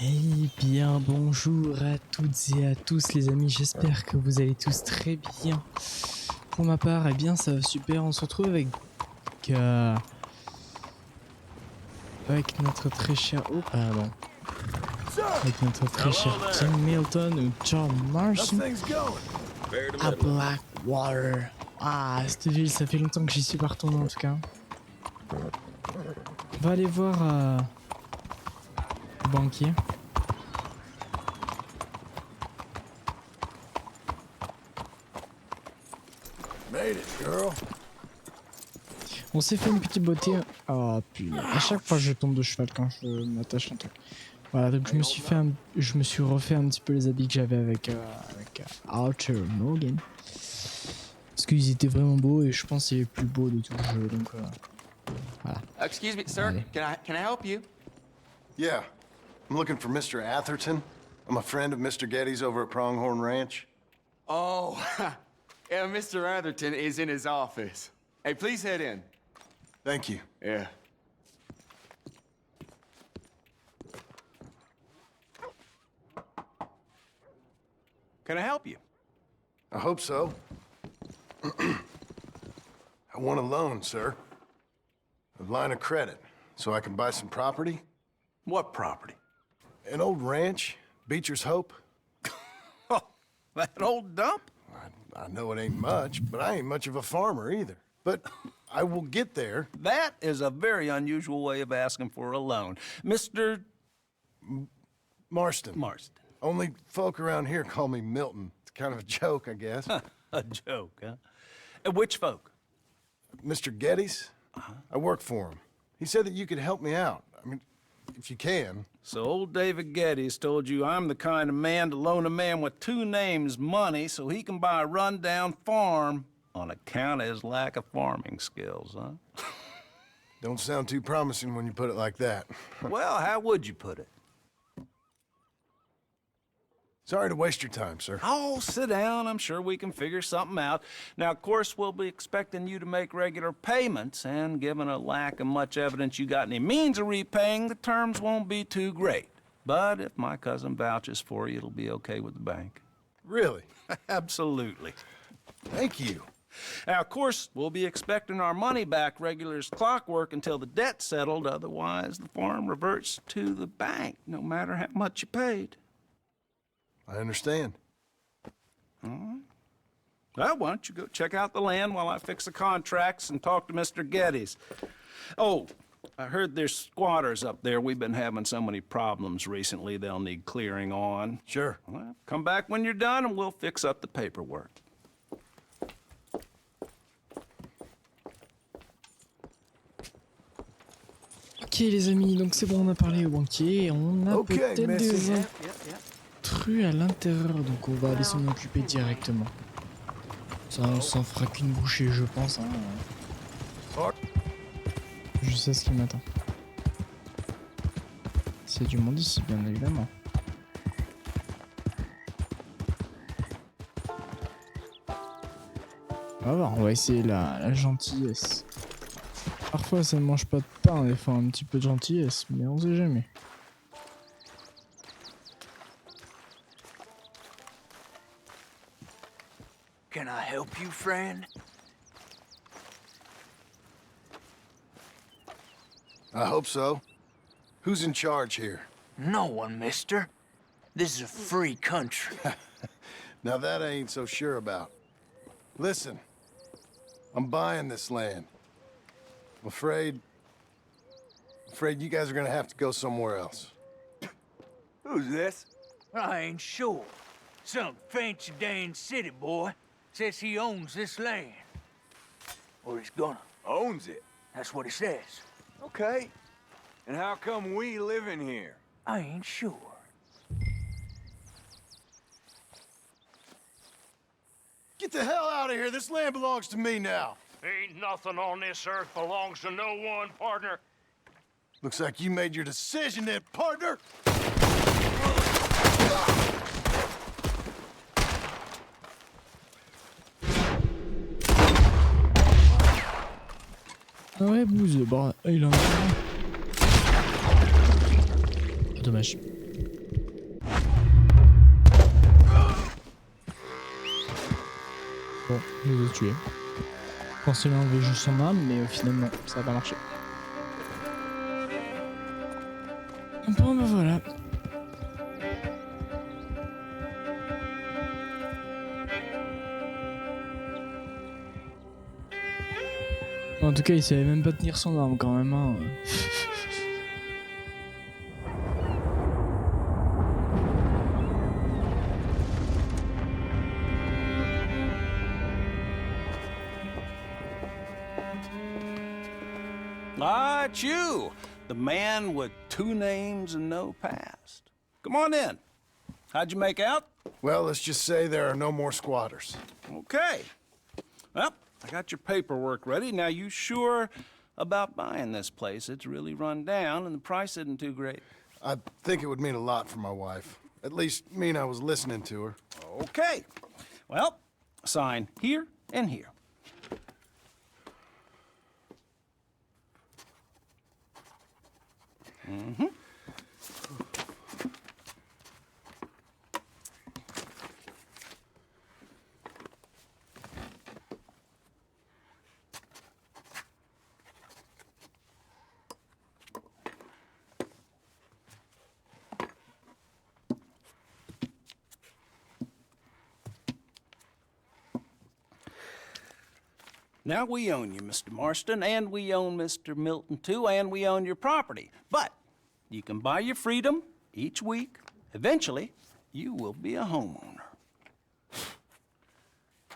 Eh bien, bonjour à toutes et à tous les amis, j'espère que vous allez tous très bien. Pour ma part, eh bien ça va super, on se retrouve avec notre très cher... Oh pardon. Avec notre très cher Tim Milton ou John Marston à Blackwater. Ah, cette ville, ça fait longtemps que j'y suis pas retourné en tout cas. On va aller voir le banquier. On s'est fait une petite beauté. Oh putain, à chaque fois je tombe de cheval quand je m'attache un truc. Voilà, donc je me suis refait un petit peu les habits que j'avais avec Arthur Morgan. Parce qu'ils étaient vraiment beaux et je pense que c'est les plus beaux de tout le jeu, donc voilà. Excuse me, sir. Can I help you? Yeah, I'm looking for Mr. Atherton. I'm a friend of Mr. Getty's over at Pronghorn Ranch. Oh, yeah, Mr. Atherton is in his office. Hey, please head in. Thank you. Yeah. Can I help you? I hope so. I want a loan, sir. A line of credit, so I can buy some property. What property? An old ranch, Beecher's Hope. Oh, that old dump? I know it ain't much, but I ain't much of a farmer either. But I will get there. That is a very unusual way of asking for a loan. Mr. Marston. Marston. Only folk around here call me Milton. It's kind of a joke, I guess. A joke, huh? Which folk? Mr. Getty's? I work for him. He said that you could help me out. I mean, if you can. So old David Getty's told you I'm the kind of man to loan a man with two names money so he can buy a rundown farm on account of his lack of farming skills, huh? Don't sound too promising when you put it like that. Well, how would you put it? Sorry to waste your time, sir. Oh, sit down. I'm sure we can figure something out. Now, of course, we'll be expecting you to make regular payments, and given a lack of much evidence you got any means of repaying, the terms won't be too great. But if my cousin vouches for you, it'll be okay with the bank. Really? Absolutely. Thank you. Now, of course, we'll be expecting our money back regular as clockwork until the debt's settled. Otherwise, the farm reverts to the bank, no matter how much you paid. I understand. All right. Well, why don't you go check out the land while I fix the contracts and talk to Mr. Getty's. Oh, I heard there's squatters up there. We've been having so many problems recently, they'll need clearing on. Sure. Well, come back when you're done and we'll fix up the paperwork. Ok les amis, donc c'est bon, on a parlé au banquier et on a peut-être des intrus à l'intérieur, donc on va aller s'en occuper directement. Ça on s'en fera qu'une bouchée je pense. Hein. Je sais ce qui m'attend. C'est du monde ici bien évidemment. On va voir, on va essayer la gentillesse. Parfois ça ne mange pas de pain, des fois un petit peu de gentillesse, mais on sait jamais. Can I help you, friend? I hope so. Who's in charge here? No one, mister. This is a free country. Now that I ain't so sure about. Listen, I'm buying this land. I'm afraid you guys are gonna have to go somewhere else. Who's this? I ain't sure. Some fancy Dan city boy says he owns this land. Or he's gonna. Owns it. That's what he says. Okay. And how come we live in here? I ain't sure. Get the hell out of here! This land belongs to me now! Ain't nothing on this earth belongs to no one, partner. Looks like you made your decision then, partner! Ah ouais, bouse, bah, il a un... Dommage. Bon, je les ai tués. Je pensais lui enlever juste son âme, mais finalement, ça n'a pas marché. Bon, ben voilà. En tout cas, il savait même pas tenir son arme quand même. Hein. Ah, it's you, the man with 2 names and no past. Come on in. How'd you make out? Well, let's just say there are no more squatters. Okay. Well, I got your paperwork ready. Now, you sure about buying this place? It's really run down, and the price isn't too great. I think it would mean a lot for my wife. At least mean I was listening to her. Okay. Well, sign here and here. Mm-hmm. Now we own you, Mr. Marston, and we own Mr. Milton too, and we own your property. But you can buy your freedom each week. Eventually, you will be a homeowner.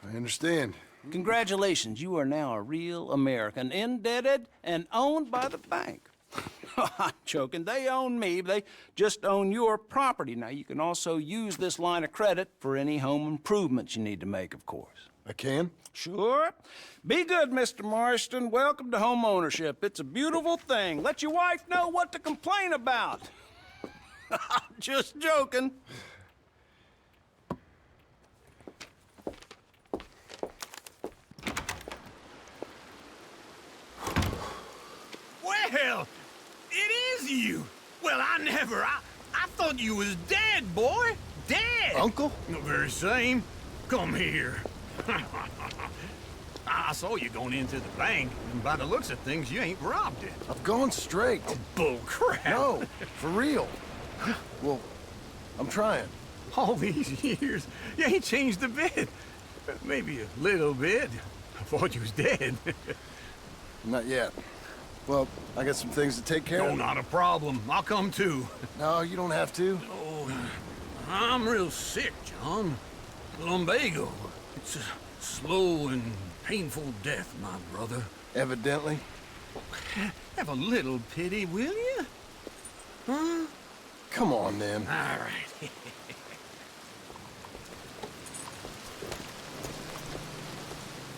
I understand. Congratulations, you are now a real American, indebted and owned by the bank. I'm joking, they own me, they just own your property. Now, you can also use this line of credit for any home improvements you need to make, of course. I can? Sure. Be good, Mr. Marston. Welcome to home ownership. It's a beautiful thing. Let your wife know what to complain about. Just joking. Well, it is you. Well, I thought you was dead, boy. Dead. Uncle? The very same. Come here. I saw you going into the bank, and by the looks of things, you ain't robbed it. I've gone straight. Bull crap. No, for real. Well, I'm trying. All these years, you ain't changed a bit. Maybe a little bit. I thought you was dead. Not yet. Well, I got some things to take care No, of. not a problem. I'll come too. No, you don't have to. Oh, I'm real sick, John. Lumbago. It's a slow and painful death, my brother. Evidently. Have a little pity, will you? Huh? Come on, then. All right.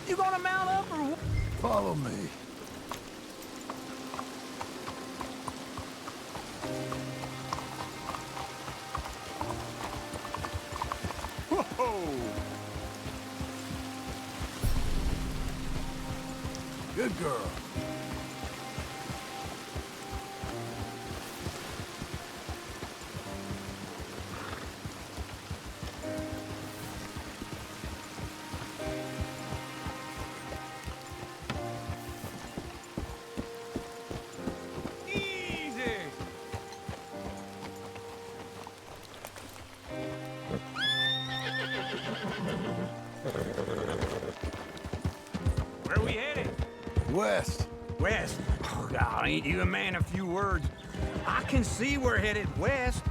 You gonna mount up or what? Follow me. Good girl. Easy. Where we headed? West. West. Oh, God, ain't you a man of few words? I can see we're headed west.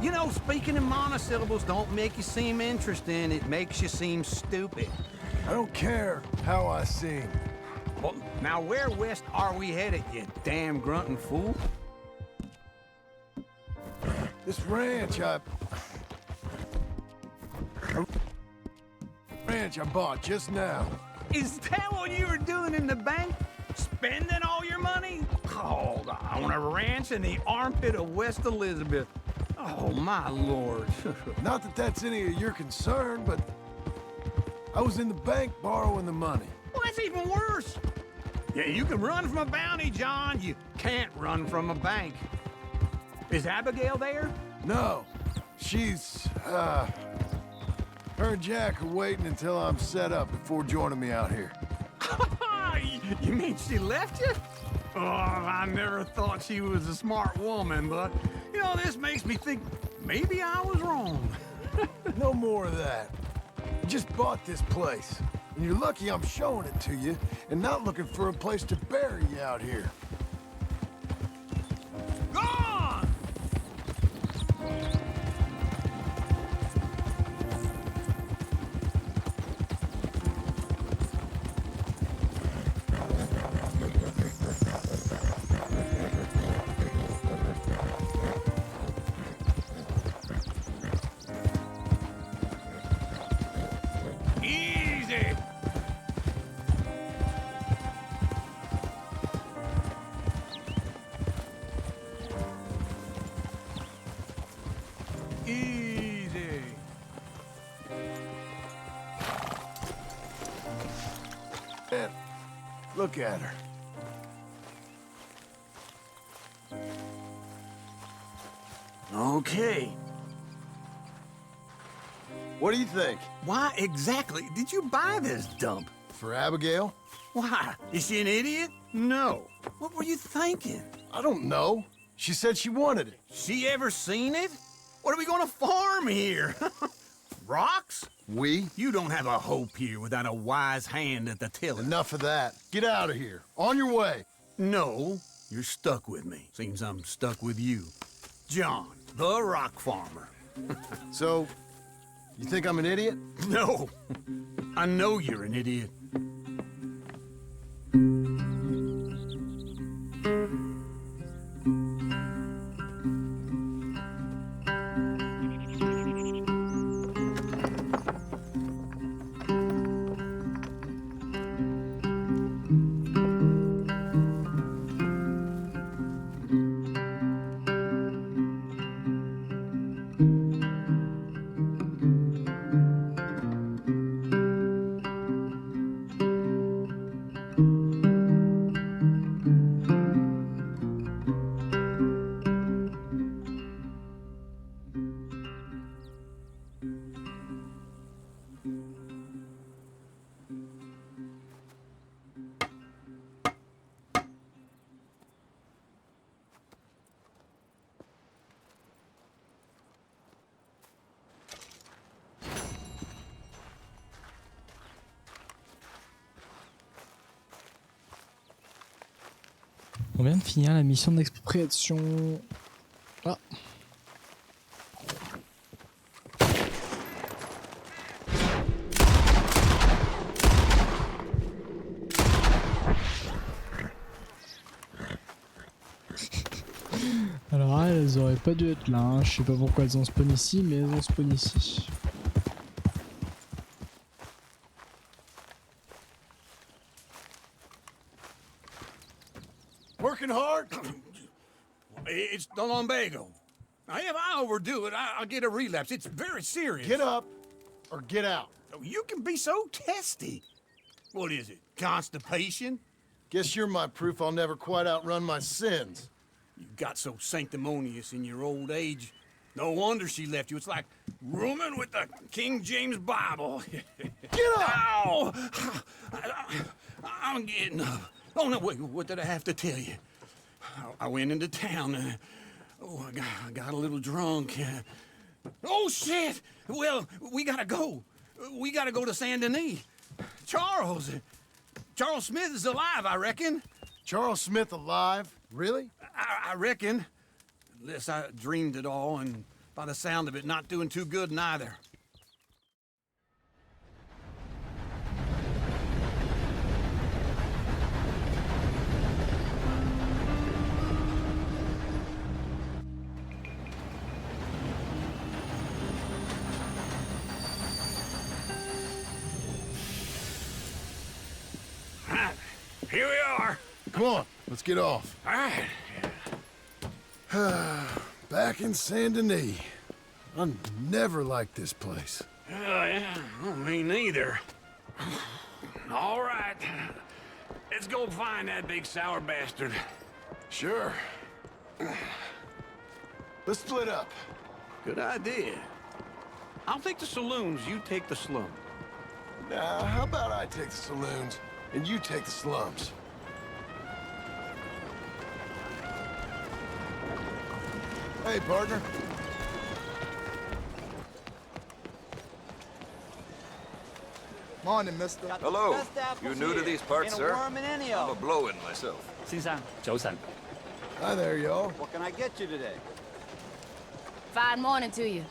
You know, speaking in monosyllables don't make you seem interesting. It makes you seem stupid. I don't care how I sing. Well, now where west are we headed, you damn grunting fool? This ranch I bought just now. Is that what you were doing in the bank? Spending all your money? Oh, I want a ranch in the armpit of West Elizabeth. Oh, my lord. Not that that's any of your concern, but I was in the bank borrowing the money. Well, that's even worse. Yeah, you can run from a bounty, John. You can't run from a bank. Is Abigail there? No. She's, her and Jack are waiting until I'm set up before joining me out here. You mean she left you? Oh, I never thought she was a smart woman, but, you know, this makes me think maybe I was wrong. No more of that. You just bought this place, and you're lucky I'm showing it to you and not looking for a place to bury you out here. Gone! Easy! Easy! Man, look at her. Okay. What do you think? Why exactly did you buy this dump? For Abigail? Why? Is she an idiot? No. What were you thinking? I don't know. She said she wanted it. She ever seen it? What are we gonna farm here? Rocks? We? You don't have a hope here without a wise hand at the tiller. Enough of that. Get out of here. On your way. No, you're stuck with me. Seems I'm stuck with you. John, the rock farmer. So, you think I'm an idiot? No, I know you're an idiot. On vient de finir la mission d'expropriation. Ah. Alors elles auraient pas dû être là, hein. Je sais pas pourquoi elles ont spawn ici, mais elles ont spawn ici. Working hard? It's the lumbago. Now, if I overdo it, I'll get a relapse. It's very serious. Get up or get out. You can be so testy. What is it, constipation? Guess you're my proof I'll never quite outrun my sins. You got so sanctimonious in your old age. No wonder she left you. It's like rooming with the King James Bible. Get up! Ow! I'm getting up. Oh, no, wait, what did I have to tell you? I went into town. I got a little drunk. Oh, shit! Well, we gotta go. We gotta go to Saint Denis. Charles Smith is alive, I reckon. Charles Smith alive? Really? I reckon. Unless I dreamed it all, and by the sound of it, not doing too good neither. Here we are. Come on, let's get off. All right. Back in Saint Denis. I never liked this place. Yeah, well, me neither. All right. Let's go find that big sour bastard. Sure. Let's split up. Good idea. I'll take the saloons, you take the slum. Now, how about I take the saloons and you take the slums? Hey, partner. Morning, mister. Hello. You new to these parts, sir? I'm a blow-in myself. 先生，早晨。 Hi there, y'all. What can I get you today? Fine morning to you.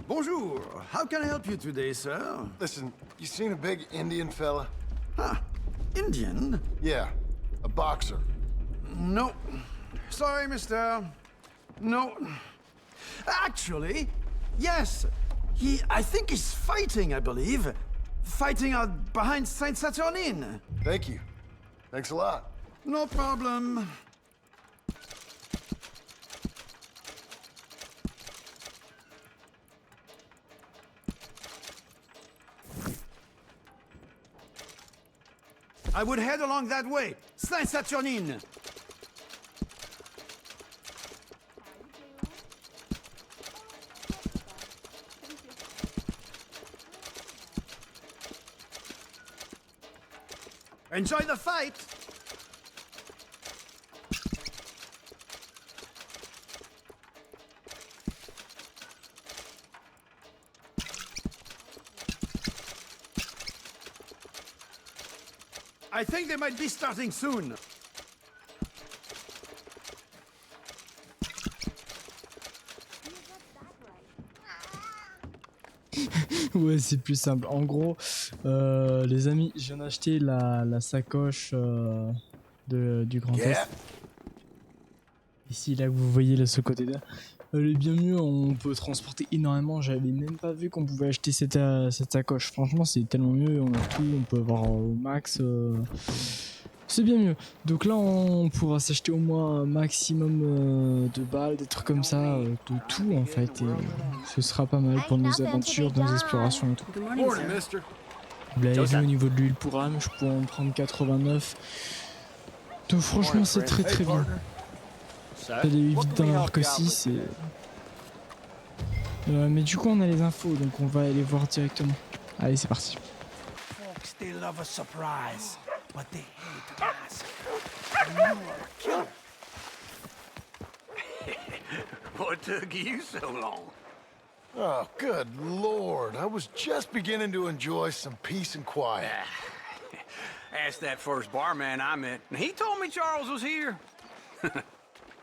Bonjour. How can I help you today, sir? Listen, you seen a big Indian fella? Huh. Indian? Yeah, a boxer. No. Sorry, mister. No. Actually, yes. I think he's fighting, I believe. Fighting out behind Saint Saturnin. Thank you. Thanks a lot. No problem. I would head along that way. Saint Saturnin. Enjoy the fight! I think they might be starting soon. Ouais, c'est plus simple. En gros, les amis, je viens d'acheter la sacoche du Grand Est. Ici, là que vous voyez là, ce côté-là. Elle est bien mieux, on peut transporter énormément. J'avais même pas vu qu'on pouvait acheter cette sacoche. Franchement, c'est tellement mieux. On a tout, on peut avoir au max. C'est bien mieux. Donc là, on pourra s'acheter au moins un maximum de balles, des trucs comme ça, de tout en fait. Et ce sera pas mal pour nos aventures, nos explorations et tout. Vous l'avez vu au niveau de l'huile pour âme, je pourrais en prendre 89. Donc franchement, c'est très très bien. Elle est vite d'en avoir que 6 et... mais du coup, on a les infos, donc on va aller voir directement. Allez, c'est parti. But they hate to ask. And you are a killer. What took you so long? Oh, good Lord. I was just beginning to enjoy some peace and quiet. Asked that first barman I met, and he told me Charles was here.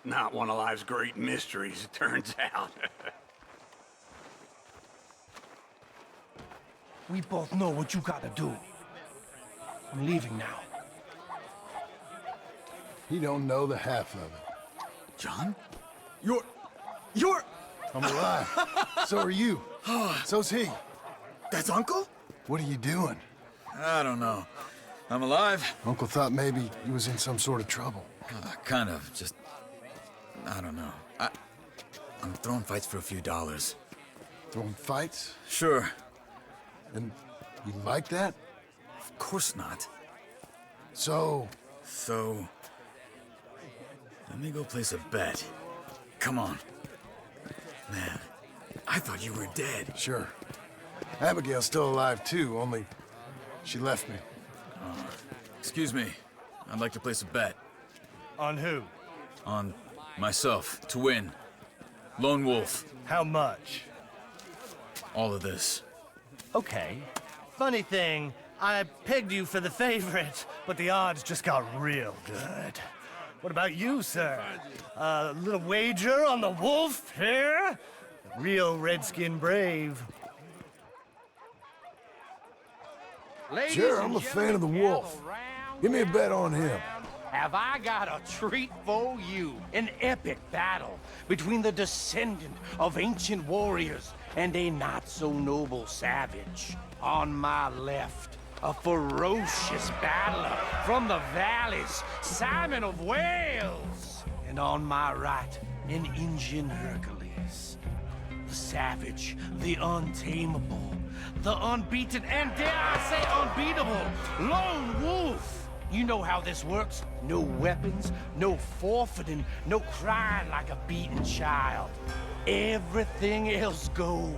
Not one of life's great mysteries, it turns out. We both know what you gotta do. I'm leaving now. He don't know the half of it. John? You're... I'm alive. So are you. So's he. That's Uncle? What are you doing? I don't know. I'm alive. Uncle thought maybe he was in some sort of trouble. Kind of, just... I don't know. I'm throwing fights for a few dollars. Throwing fights? Sure. And you like that? Of course not. So... Let me go place a bet. Come on. Man, I thought you were dead. Sure. Abigail's still alive too, only she left me. Excuse me. I'd like to place a bet. On who? On myself, to win. Lone Wolf. How much? All of this. Okay. Funny thing, I pegged you for the favorite, but the odds just got real good. What about you, sir? A little wager on the wolf here? Real redskin brave. Sure, I'm a fan of the wolf. Give me a bet on him. Have I got a treat for you? An epic battle between the descendant of ancient warriors and a not-so-noble savage. On my left, a ferocious battler from the valleys, Simon of Wales. And on my right, an Indian Hercules. The savage, the untamable, the unbeaten, and dare I say unbeatable, Lone Wolf. You know how this works. No weapons, no forfeiting, no crying like a beaten child. Everything else goes.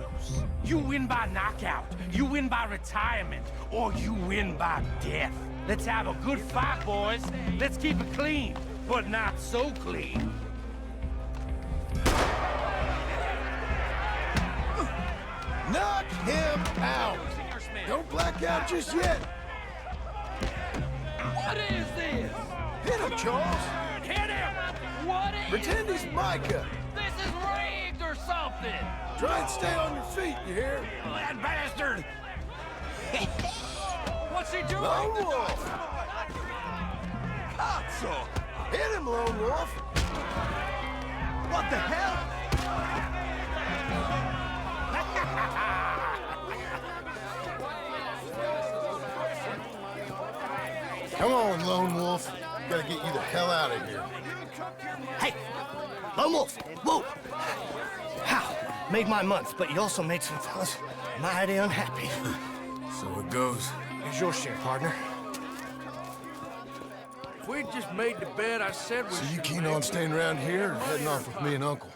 You win by knockout, you win by retirement, or you win by death. Let's have a good fight, boys. Let's keep it clean, but not so clean. Knock him out! Don't black out just yet! What is this? Hit him, Charles! Hit him! What is Pretend he's Micah! This is rigged or something! Try and stay on your feet, you hear? That bastard! What's he doing? Lone Wolf! Cazzo! Hit him, Lone Wolf! What the hell? Come on, Lone Wolf. Gotta get you the hell out of here. Hey, Lone Wolf, whoa! How? Made my month, but you also made some fellas mighty unhappy. So it goes. Here's your share, partner. If we just made the bed I said we So you keen on staying around here or heading off with me and Uncle?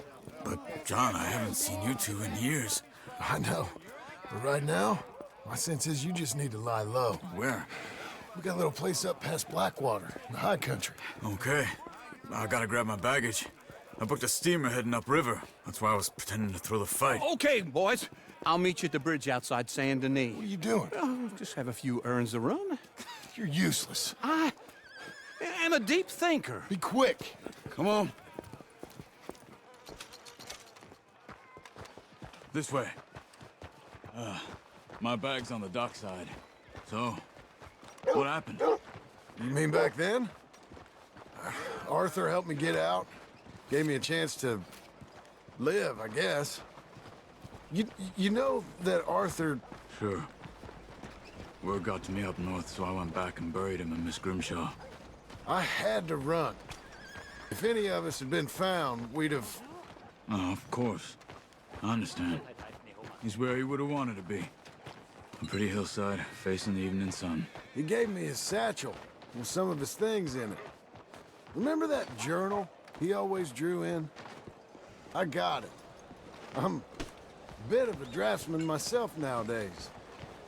But, John, I haven't seen you two in years. I know. But right now, my sense is you just need to lie low. Where? We got a little place up past Blackwater, in the high country. Okay. I gotta grab my baggage. I booked a steamer heading upriver. That's why I was pretending to throw the fight. Okay, boys. I'll meet you at the bridge outside Saint Denis. What are you doing? Oh, just have a few errands to run. You're useless. I am a deep thinker. Be quick. Come on. This way. My bag's on the dockside. So, what happened? You mean back then? Arthur helped me get out. Gave me a chance to live, I guess. You know that Arthur... Sure. Word got to me up north, so I went back and buried him in Miss Grimshaw. I had to run. If any of us had been found, we'd have... Oh, of course. I understand. He's where he would have wanted to be. A pretty hillside, facing the evening sun. He gave me his satchel with some of his things in it. Remember that journal he always drew in? I got it. I'm a bit of a draftsman myself nowadays.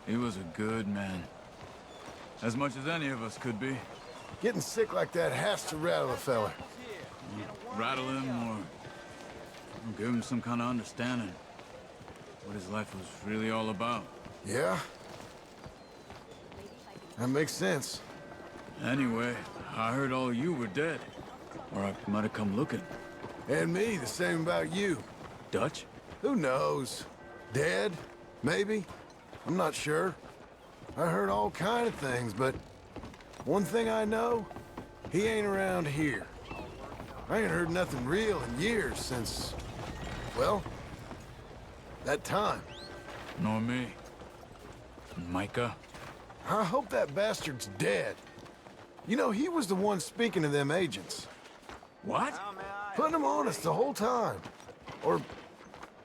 He was a good man. As much as any of us could be. Getting sick like that has to rattle a fella. Rattle him or give him some kind of understanding. What his life was really all about. Yeah? That makes sense. Anyway, I heard all you were dead. Or I might have come looking. And me, the same about you. Dutch? Who knows? Dead? Maybe? I'm not sure. I heard all kind of things, but one thing I know, he ain't around here. I ain't heard nothing real in years since, well, that time. Nor me. Micah? I hope that bastard's dead. You know, he was the one speaking to them agents. What? Putting them on us the whole time. Or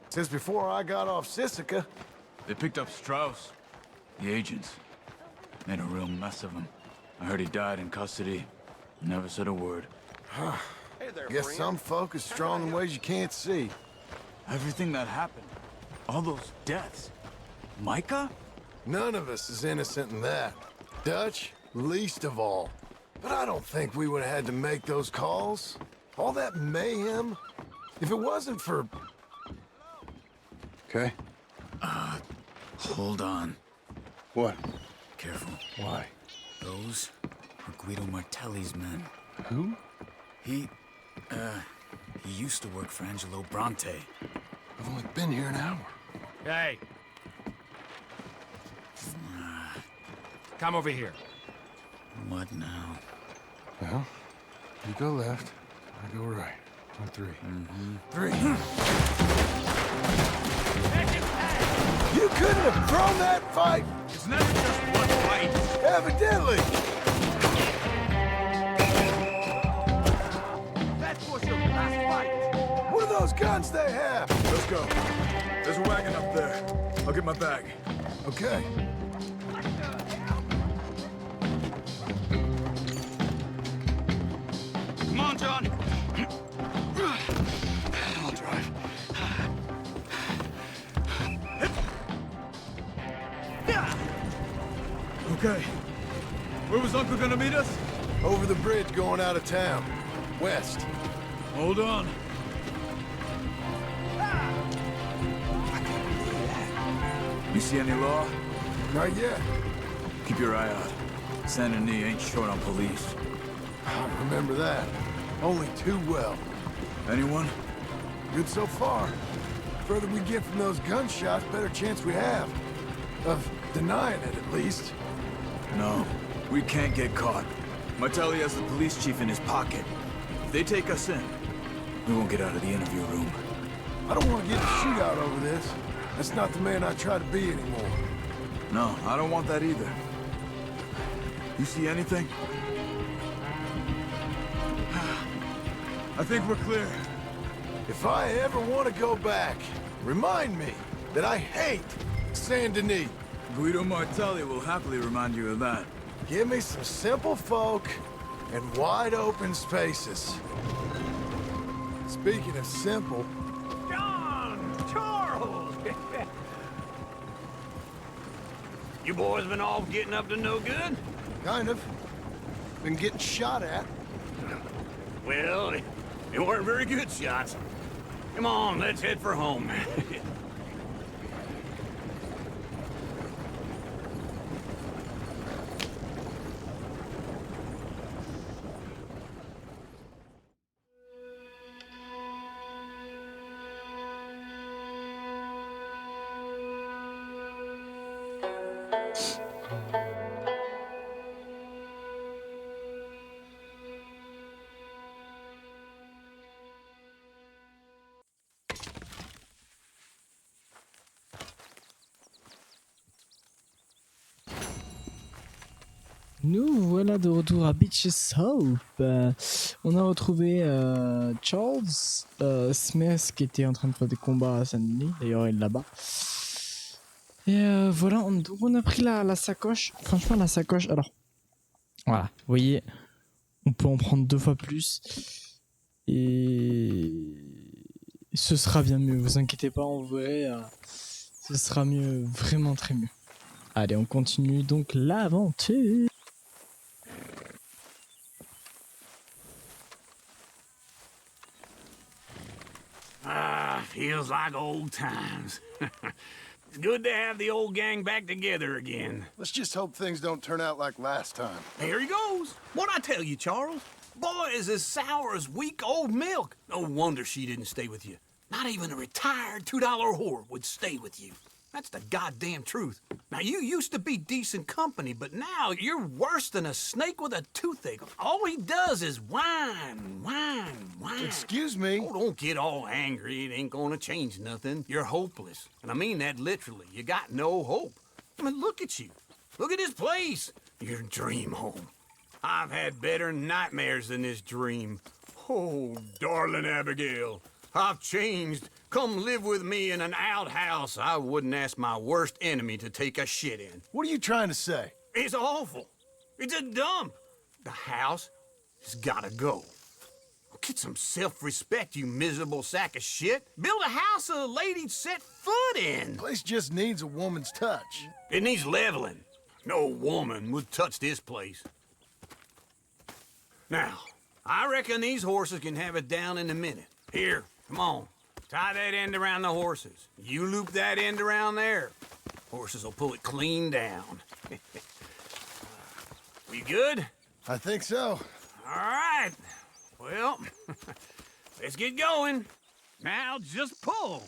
since before I got off Sisika. They picked up Strauss. The agents. Made a real mess of him. I heard he died in custody. Never said a word. Guess some folk is strong in ways you can't see. Everything that happened. All those deaths. Micah? None of us is innocent in that. Dutch, least of all. But I don't think we would have had to make those calls. All that mayhem. If it wasn't for... Okay. Hold on. What? Careful. Why? Those are Guido Martelli's men. Who? He used to work for Angelo Bronte. I've only been here an hour. Hey. Come over here. What now? Well, you go left, I go right. On three. Three. You couldn't have thrown that fight! It's never just one fight. Evidently! That was your last fight. What are those guns they have? Let's go. There's a wagon up there. I'll get my bag. Okay. Where was Uncle gonna meet us? Over the bridge going out of town. West. Hold on. You see any law? Not yet. Keep your eye out. Saint Denis ain't short on police. I remember that. Only too well. Anyone? Good so far. Further we get from those gunshots, better chance we have. Of denying it, at least. No, we can't get caught. Martelli has the police chief in his pocket. If they take us in, we won't get out of the interview room. I don't want to get in a shootout over this. That's not the man I try to be anymore. No, I don't want that either. You see anything? I think we're clear. If I ever want to go back, remind me that I hate Saint Denis. Guido Martelli will happily remind you of that. Give me some simple folk and wide open spaces. Speaking of simple... John! Charles! You boys been all getting up to no good? Kind of. Been getting shot at. Well, they weren't very good shots. Come on, let's head for home. Nous voilà de retour à Beecher's Hope. On a retrouvé Charles Smith qui était en train de faire des combats à Saint-Denis. D'ailleurs, il est là-bas. Et voilà, donc on a pris la sacoche. Franchement, la sacoche. Alors, voilà, vous voyez, on peut en prendre 2 fois plus. Et ce sera bien mieux. Vous inquiétez pas, en vrai, ce sera mieux, vraiment très mieux. Allez, on continue donc l'aventure. Feels like old times. It's good to have the old gang back together again. Let's just hope things don't turn out like last time. Here he goes. What'd I tell you, Charles? Boy is as sour as week-old milk. No wonder she didn't stay with you. Not even a retired $2 whore would stay with you. That's the goddamn truth. Now, you used to be decent company, but now you're worse than a snake with a toothache. All he does is whine, whine, whine. Excuse me? Oh, don't get all angry. It ain't gonna change nothing. You're hopeless. And I mean that literally. You got no hope. I mean, look at you. Look at this place. Your dream home. I've had better nightmares than this dream. Oh, darling Abigail, I've changed. Come live with me in an outhouse I wouldn't ask my worst enemy to take a shit in. What are you trying to say? It's awful. It's a dump. The house has gotta go. Get some self-respect, you miserable sack of shit. Build a house a lady'd set foot in. The place just needs a woman's touch. It needs leveling. No woman would touch this place. Now, I reckon these horses can have it down in a minute. Here, come on. Tie that end around the horses. You loop that end around there. Horses will pull it clean down. We good? I think so. All right. Well, let's get going. Now just pull.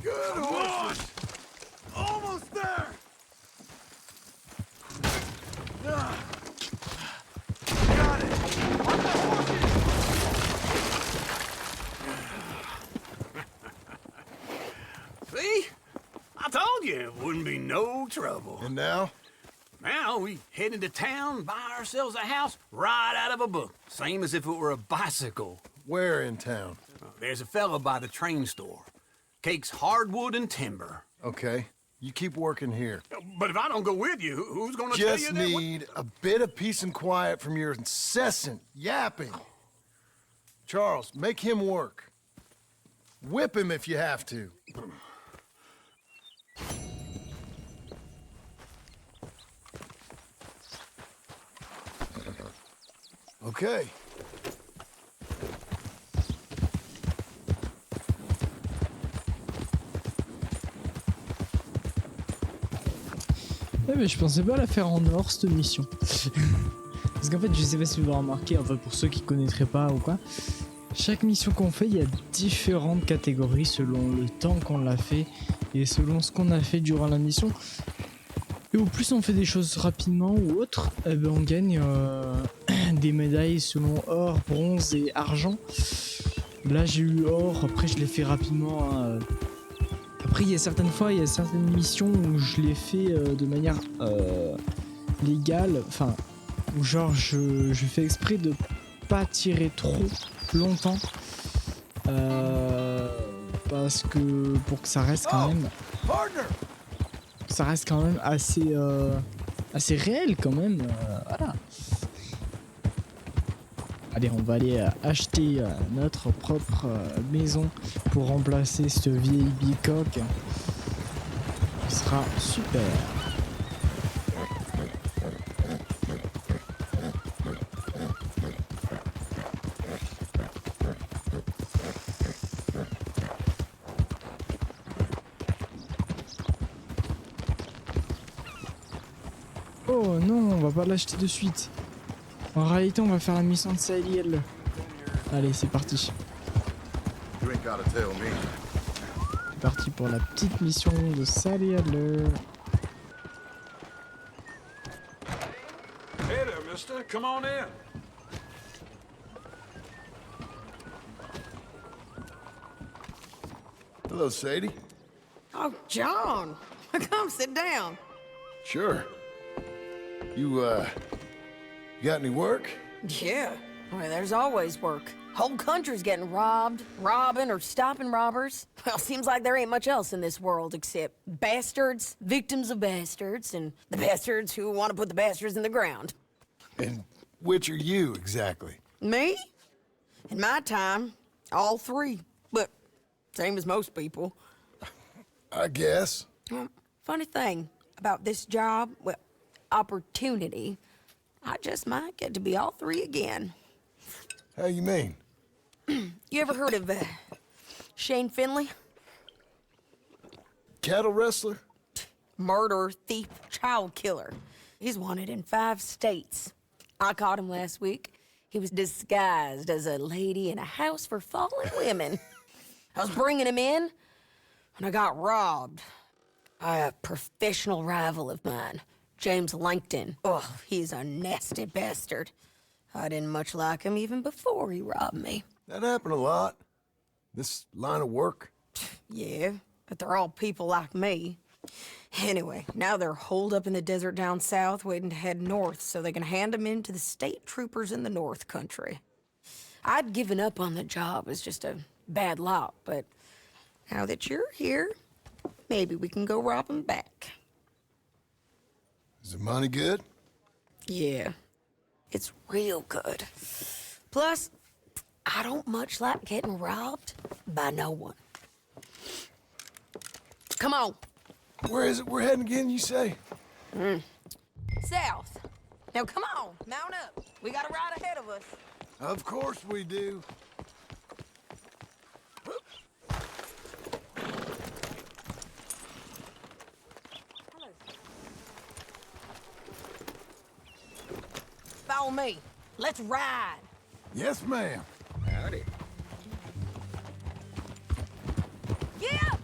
Good horses. Almost there. Got it. On the horses. See? I told you it wouldn't be no trouble. And now? Now we head into town, buy ourselves a house right out of a book. Same as if it were a bicycle. Where in town? There's a fella by the train store. Cakes hardwood and timber. Okay. You keep working here. But if I don't go with you, who's gonna tell you Just that? need a bit of peace and quiet from your incessant yapping. Charles, make him work. Whip him if you have to. Okay. Ouais, mais je pensais pas la faire en or cette mission. Parce qu'en fait, je sais pas si vous avez remarqué, enfin pour ceux qui connaîtraient pas ou quoi, chaque mission qu'on fait, il y a différentes catégories selon le temps qu'on l'a fait et selon ce qu'on a fait durant la mission. Et au plus on fait des choses rapidement ou autre, eh ben on gagne des médailles selon or, bronze et argent. Là j'ai eu or, après je l'ai fait rapidement. Après il y a certaines fois, il y a certaines missions où je l'ai fait de manière légale, enfin où genre je fais exprès de pas tirer trop longtemps parce que pour que ça reste quand même assez réel quand même, voilà. Allez, on va aller acheter notre propre maison pour remplacer cette vieille bicoque. Ce sera super. Oh non, on va pas l'acheter de suite. En réalité, on va faire la mission de Saliel. Allez, c'est parti. C'est parti pour la petite mission de Saliel. Hey there, mister. Come on in. Hello, Sadie. Oh, John. Come sit down. Sure. You got any work? Yeah. Well, there's always work. Whole country's getting robbed, robbing, or stopping robbers. Well, seems like there ain't much else in this world except bastards, victims of bastards, and the bastards who want to put the bastards in the ground. And which are you, exactly? Me? In my time, all three. But same as most people. I guess. Well, funny thing about this job, well, opportunity, I just might get to be all three again. How you mean? You ever heard of Shane Finley? Cattle wrestler? Murderer, thief, child killer. He's wanted in 5 states. I caught him last week. He was disguised as a lady in a house for fallen women. I was bringing him in, and I got robbed by a professional rival of mine, James Langton. Oh, he's a nasty bastard. I didn't much like him even before he robbed me. That happened a lot. This line of work. Yeah, but they're all people like me. Anyway, now they're holed up in the desert down south, waiting to head north so they can hand them in to the state troopers in the north country. I'd given up on the job as just a bad lot, but now that you're here, maybe we can go rob them back. Is the money good? Yeah, it's real good. Plus, I don't much like getting robbed by no one. Come on. Where is it we're heading again, you say? South. Now come on, mount up. We got a ride ahead of us. Of course we do. Follow me. Let's ride. Yes, ma'am. Howdy. Yeah!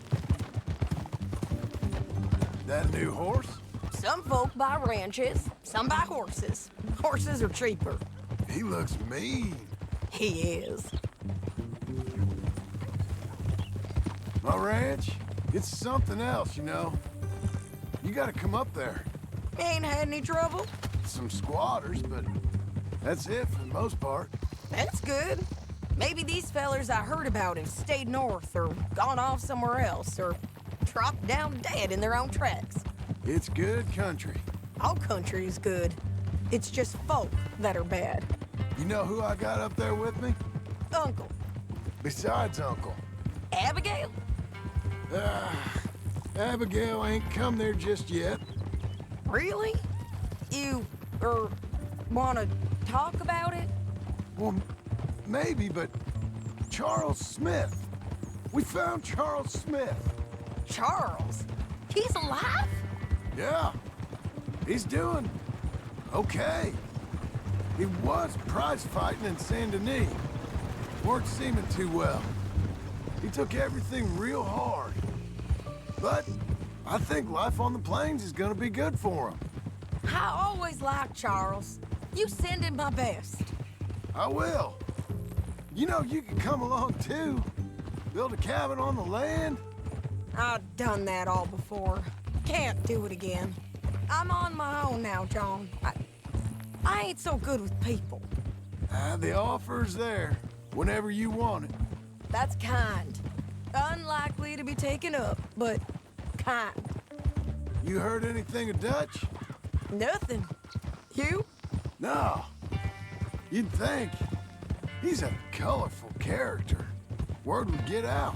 That new horse? Some folk buy ranches, some buy horses. Horses are cheaper. He looks mean. He is. My ranch, it's something else, you know. You gotta come up there. Ain't had any trouble? Some squatters, but that's it for the most part. That's good. Maybe these fellers I heard about have stayed north or gone off somewhere else or dropped down dead in their own tracks. It's good country. All country is good. It's just folk that are bad. You know who I got up there with me? Uncle. Besides Uncle. Abigail? Abigail ain't come there just yet. Really? You, wanna talk about it? Well, maybe, but Charles Smith. We found Charles Smith. Charles? He's alive? Yeah. He's doing okay. He was prize fighting in Saint Denis. Weren't seeming too well. He took everything real hard. But I think life on the plains is gonna be good for him. I always liked Charles. You send him my best. I will. You know, you can come along too. Build a cabin on the land. I've done that all before. Can't do it again. I'm on my own now, John. I ain't so good with people. The offer's there, whenever you want it. That's kind. Unlikely to be taken up, but kind. You heard anything of Dutch? Nothing. You? No. You'd think. He's a colorful character. Word would get out.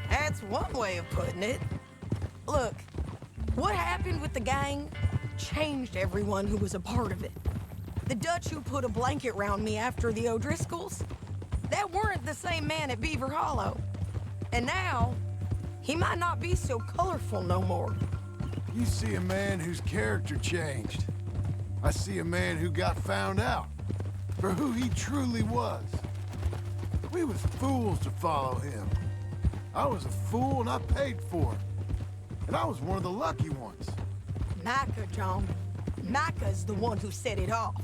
That's one way of putting it. Look, what happened with the gang changed everyone who was a part of it. The Dutch who put a blanket round me after the O'Driscolls, that weren't the same man at Beaver Hollow. And now, he might not be so colorful no more. You see a man whose character changed. I see a man who got found out for who he truly was. We was fools to follow him. I was a fool and I paid for it. And I was one of the lucky ones. Micah, John. Micah's the one who set it off.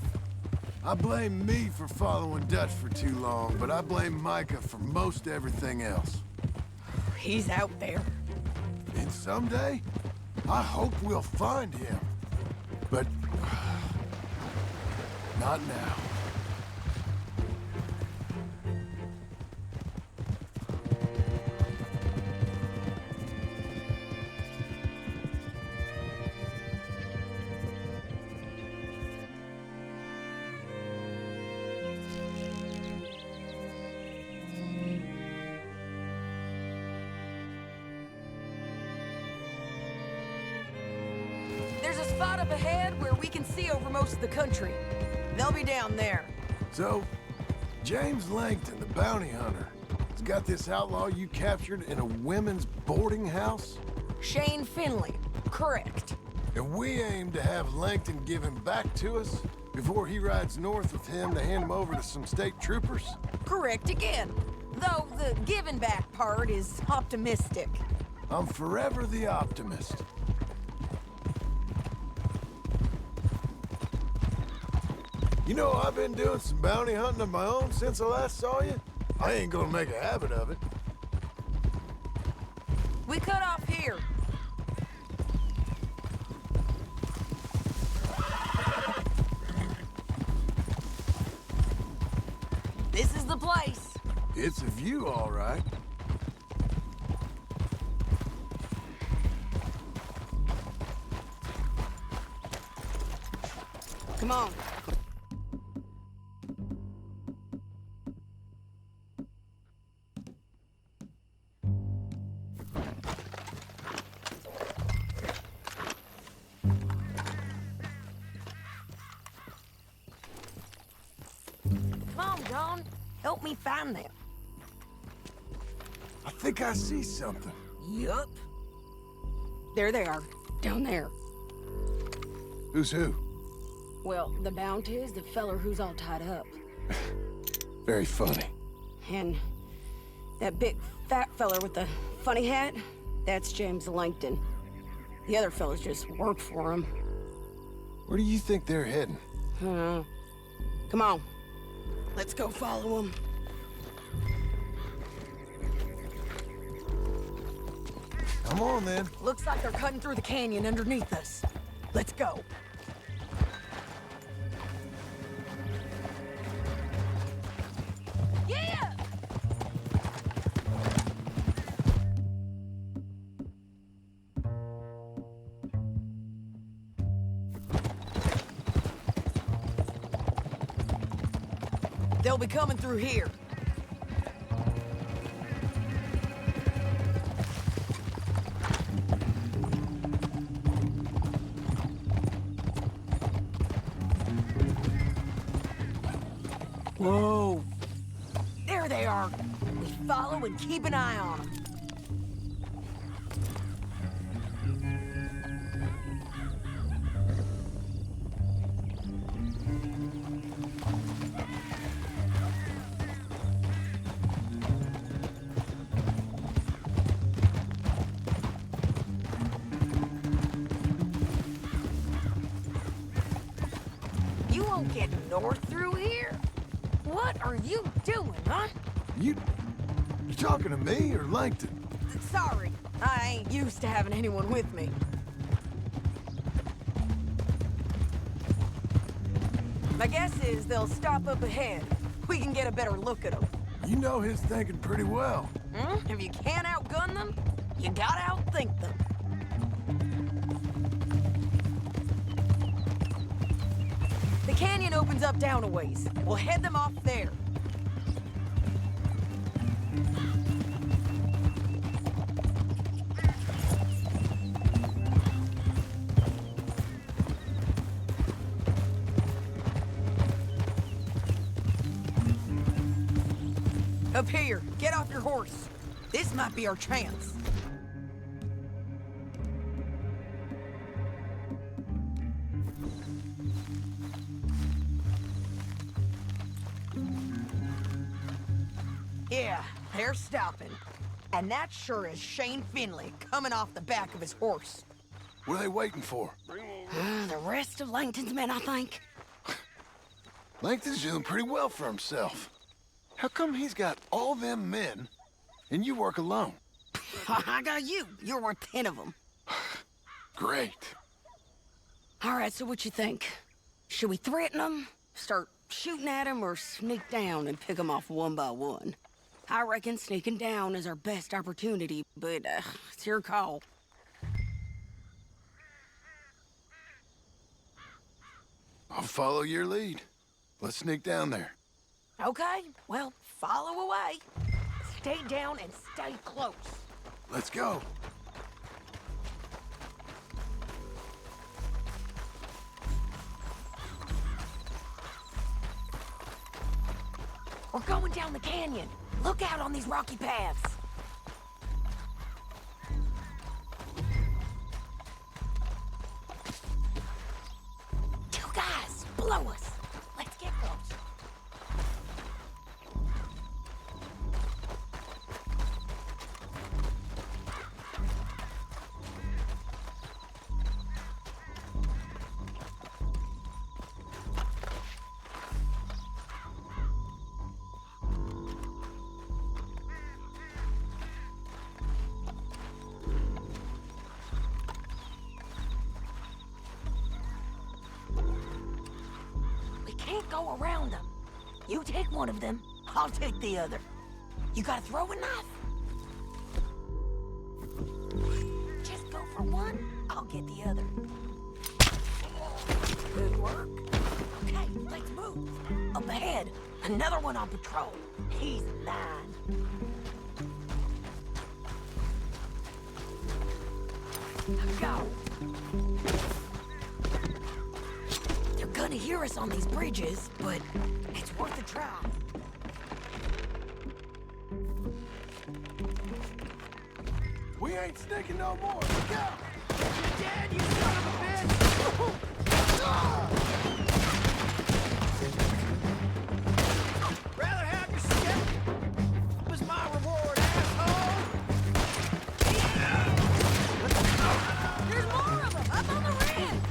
I blame me for following Dutch for too long, but I blame Micah for most everything else. He's out there. And someday, I hope we'll find him. But not now. There's a spot up ahead where we can see over most of the country. They'll be down there. So, James Langton, the bounty hunter, has got this outlaw you captured in a women's boarding house? Shane Finley, correct. And we aim to have Langton give him back to us before he rides north with him to hand him over to some state troopers? Correct again. Though the giving back part is optimistic. I'm forever the optimist. You know, I've been doing some bounty hunting of my own since I last saw you. I ain't gonna make a habit of it. We cut off here. This is the place. It's a view, all right. Come on. Come on, John. Help me find them. I think I see something. Yup. There they are, down there. Who's who? Well, the bounty is the feller who's all tied up. Very funny. And that big fat feller with the funny hat, that's James Langton. The other fellas just work for him. Where do you think they're heading? Come on. Let's go follow them. Come on, then. Looks like they're cutting through the canyon underneath us. Let's go. Yeah! They'll be coming through here. Whoa. There they are. We follow and keep an eye on them. You won't get north through here? What are you doing, huh? You talking to me or Langton? Sorry, I ain't used to having anyone with me. My guess is they'll stop up ahead. We can get a better look at them. You know his thinking pretty well. If you can't outgun them, you gotta outthink them. The canyon opens up down a ways. We'll head them off there. Up here, get off your horse. This might be our chance. Yeah, they're stopping. And that sure is Shane Finley coming off the back of his horse. What are they waiting for? The rest of Langton's men, I think. Langton's doing pretty well for himself. How come he's got all them men, and you work alone? I got you. You're worth 10 of them. Great. All right, so what you think? Should we threaten them, start shooting at them, or sneak down and pick them off one by one? I reckon sneaking down is our best opportunity, but it's your call. I'll follow your lead. Let's sneak down there. Okay, well, follow away. Stay down and stay close. Let's go. We're going down the canyon. Look out on these rocky paths. Two guys below us. Let's get close. Can't go around them. You take one of them, I'll take the other. You gotta throw a knife. Just go for one, I'll get the other. Good work. Okay, let's move. Up ahead, another one on patrol. He's mine. Go. They're gonna hear us on these bridges, but it's worth a try. We ain't sneaking no more. Go! You're dead, you son of a bitch! Rather have your skip as my reward, asshole! There's more of them up on the ridge!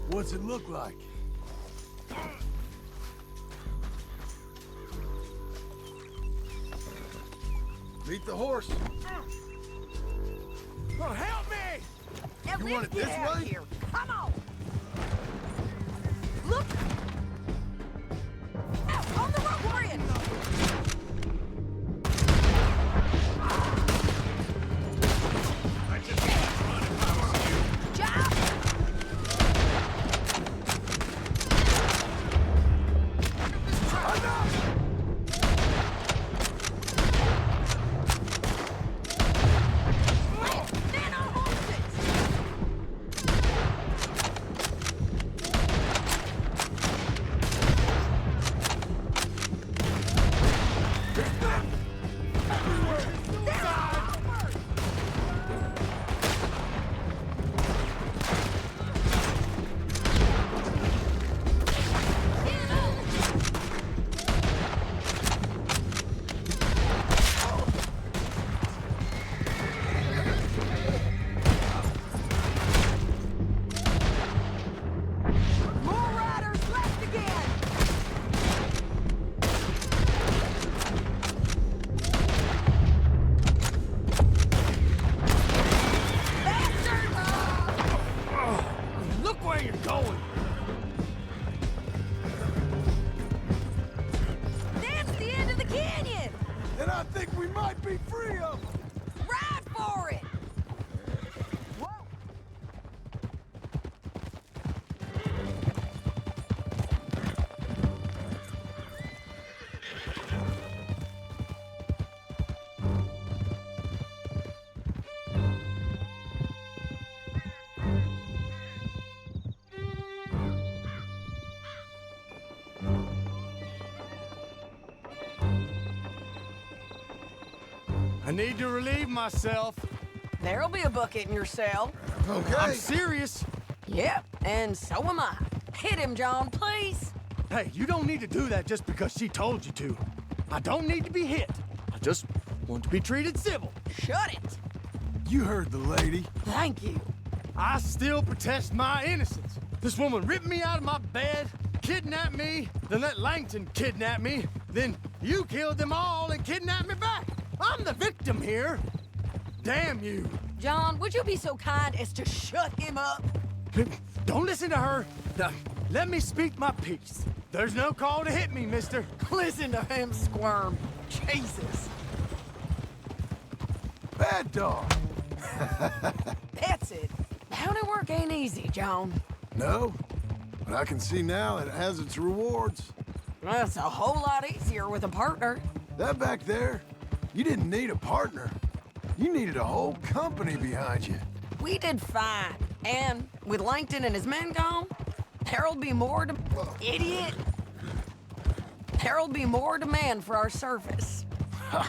What's it look like? Meet the horse. Oh, help me! You want it this way? Here. Come on! Look! Out on the road, Warrior! I just can't run if I were you. Jump! Men on horses! More riders left again! Look where you're going. That's the end of the canyon! And I think we might be free of them. Ride for it! Whoa! I need to relieve myself. There'll be a bucket in your cell. Okay. I'm serious. Yep, and so am I. Hit him, John, please. Hey, you don't need to do that just because she told you to. I don't need to be hit. I just want to be treated civil. Shut it. You heard the lady. Thank you. I still protest my innocence. This woman ripped me out of my bed, kidnapped me, then let Langton kidnap me, then you killed them all and kidnapped me back. I'm the victim here. Damn you. John, would you be so kind as to shut him up? Don't listen to her. Now, let me speak my piece. There's no call to hit me, mister. Listen to him squirm. Jesus. Bad dog. That's it. Bounty work ain't easy, John. No, but I can see now that it has its rewards. That's a whole lot easier with a partner. That back there, you didn't need a partner. You needed a whole company behind you. We did fine. And with Langton and his men gone, there'll be more to... Idiot! There'll be more demand for our service.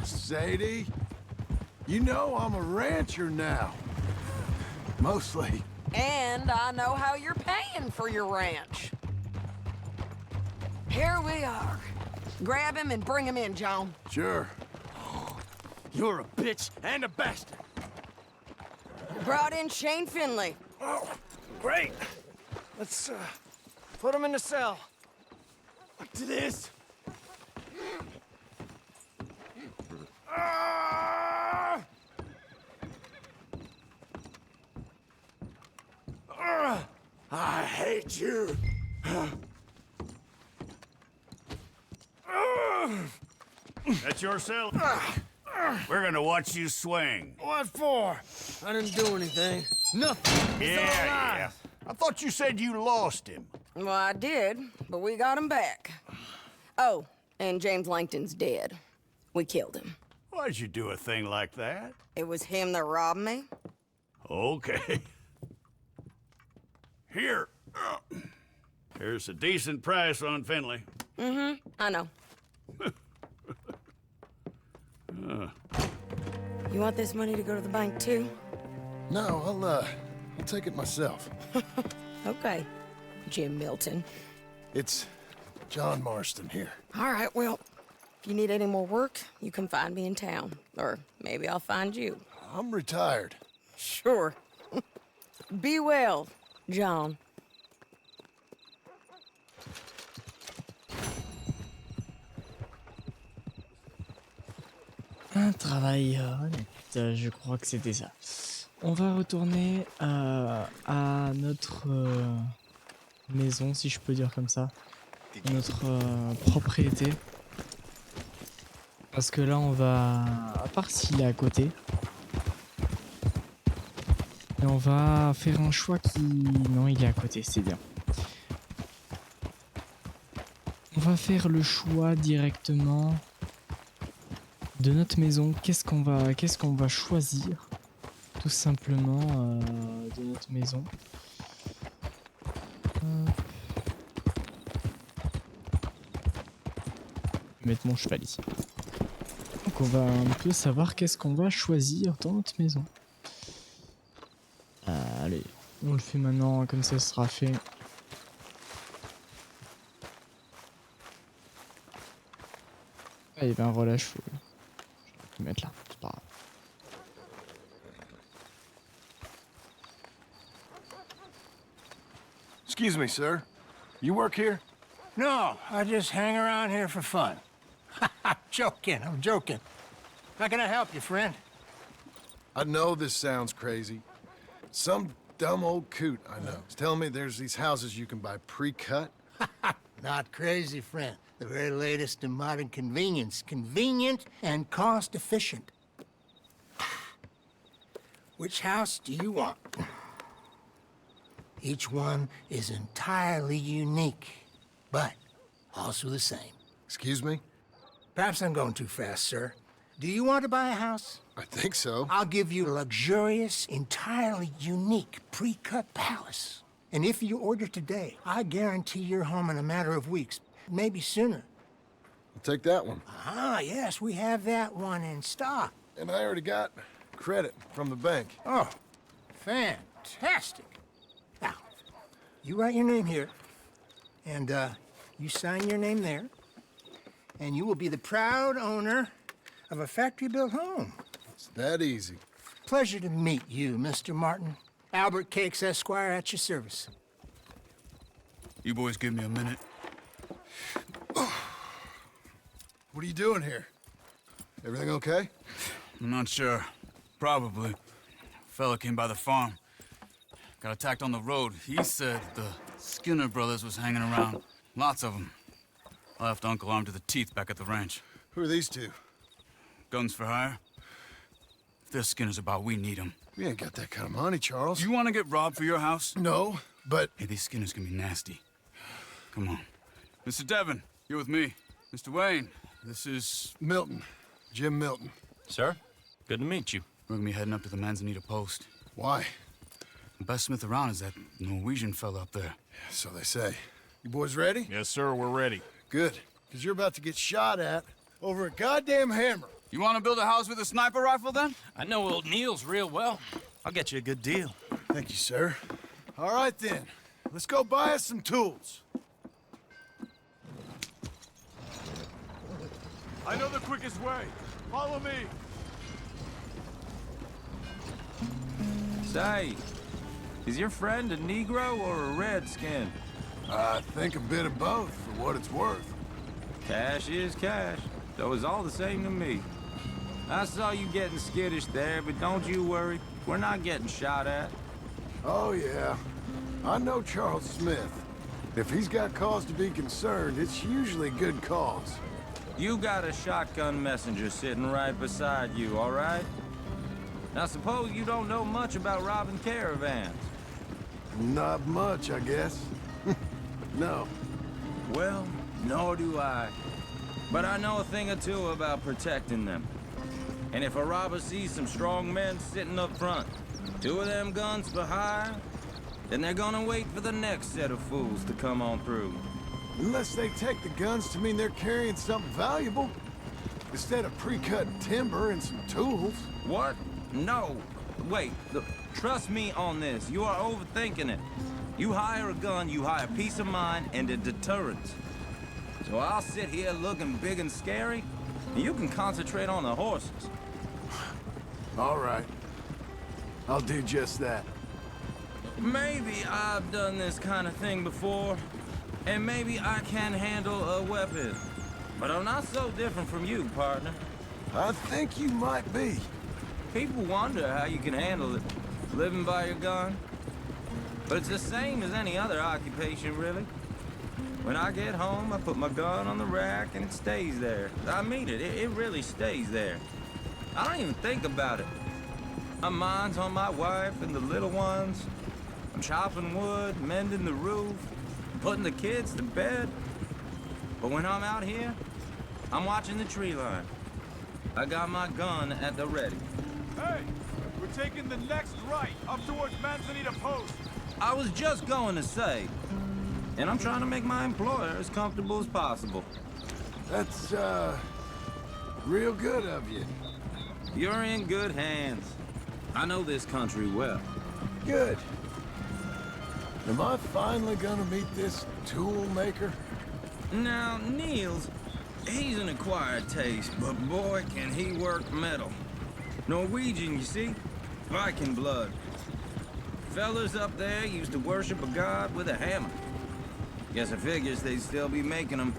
Sadie, you know I'm a rancher now. Mostly. And I know how you're paying for your ranch. Here we are. Grab him and bring him in, John. Sure. You're a bitch and a bastard. Brought in Shane Finley. Oh, great. Let's, put him in the cell. Up to this. I hate you. That's your cell? We're gonna watch you swing. What for? I didn't do anything. Nothing. It's all Yeah. I thought you said you lost him. Well, I did, but we got him back. Oh, and James Langton's dead. We killed him. Why'd you do a thing like that? It was him that robbed me. Okay. Here. Here's a decent price on Finley. I know. You want this money to go to the bank, too? No, I'll take it myself. Okay, Jim Milton. It's John Marston here. All right, well, if you need any more work, you can find me in town. Or maybe I'll find you. I'm retired. Sure. Be well, John. Un travail honnête, je crois que c'était ça. On va retourner à notre maison, si je peux dire comme ça. Notre propriété. Parce que là, on va... À part s'il est à côté. Et on va faire un choix qui... Non, il est à côté, c'est bien. On va faire le choix directement de notre maison. Qu'est-ce qu'on va choisir tout simplement de notre maison. Mettre mon cheval ici. Donc on va un peu savoir qu'est-ce qu'on va choisir dans notre maison. Allez, on le fait maintenant, comme ça ce sera fait. Ah, il y avait un relâche, faut le mettre là, c'est pas grave. Excuse me, sir. You work here? No, I just hang around here for fun. I'm joking. How can I help you, friend? I know this sounds crazy. Some dumb old coot I know is telling me there's these houses you can buy pre-cut. Not crazy, friend. The very latest in modern convenience. Convenient and cost-efficient. Which house do you want? Each one is entirely unique, but also the same. Excuse me? Perhaps I'm going too fast, sir. Do you want to buy a house? I think so. I'll give you a luxurious, entirely unique pre-cut palace. And if you order today, I guarantee you're home in a matter of weeks, maybe sooner. I'll take that one. Ah, yes, we have that one in stock. And I already got credit from the bank. Oh, fantastic. Now, you write your name here, and you sign your name there, and you will be the proud owner of a factory-built home. It's that easy. Pleasure to meet you, Mr. Martin. Albert Cakes, Esquire, at your service. You boys give me a minute. What are you doing here? Everything okay? I'm not sure. Probably. Fella came by the farm. Got attacked on the road. He said the Skinner brothers was hanging around. Lots of them. I left Uncle armed to the teeth back at the ranch. Who are these two? Guns for hire? If they're Skinner's about, we need them. We ain't got that kind of money, Charles. You want to get robbed for your house? No, but... Hey, these Skinners can be nasty. Come on. Mr. Devon, you're with me. Mr. Wayne, this is... Milton. Jim Milton. Sir, good to meet you. We're gonna be heading up to the Manzanita Post. Why? The best smith around is that Norwegian fella up there. So they say. You boys ready? Yes, sir, we're ready. Good, because you're about to get shot at over a goddamn hammer. You want to build a house with a sniper rifle, then? I know old Neil's real well. I'll get you a good deal. Thank you, sir. All right, then. Let's go buy us some tools. I know the quickest way. Follow me. Say, is your friend a Negro or a Redskin? I think a bit of both, for what it's worth. Cash is cash, though it's all the same to me. I saw you getting skittish there, but don't you worry. We're not getting shot at. Oh, yeah. I know Charles Smith. If he's got cause to be concerned, it's usually good cause. You got a shotgun messenger sitting right beside you, all right? Now suppose you don't know much about robbing caravans. Not much, I guess. No. Well, nor do I. But I know a thing or two about protecting them. And if a robber sees some strong men sitting up front, 2 of them guns for hire, then they're gonna wait for the next set of fools to come on through. Unless they take the guns to mean they're carrying something valuable. Instead of pre-cut timber and some tools. What? No. Wait, look, trust me on this. You are overthinking it. You hire a gun, you hire peace of mind and a deterrent. So I'll sit here looking big and scary, and you can concentrate on the horses. All right. I'll do just that. Maybe I've done this kind of thing before, and maybe I can handle a weapon. But I'm not so different from you, partner. I think you might be. People wonder how you can handle it, living by your gun. But it's the same as any other occupation, really. When I get home, I put my gun on the rack and it stays there. I mean it, it really stays there. I don't even think about it. My mind's on my wife and the little ones. I'm chopping wood, mending the roof, putting the kids to bed. But when I'm out here, I'm watching the tree line. I got my gun at the ready. Hey, we're taking the next right, up towards Manzanita Post. I was just going to say, and I'm trying to make my employer as comfortable as possible. That's, real good of you. You're in good hands. I know this country well. Good. Am I finally gonna meet this tool maker? Now, Niels, he's an acquired taste, but boy, can he work metal. Norwegian, you see? Viking blood. Fellas up there used to worship a god with a hammer. Guess I figures they'd still be making them.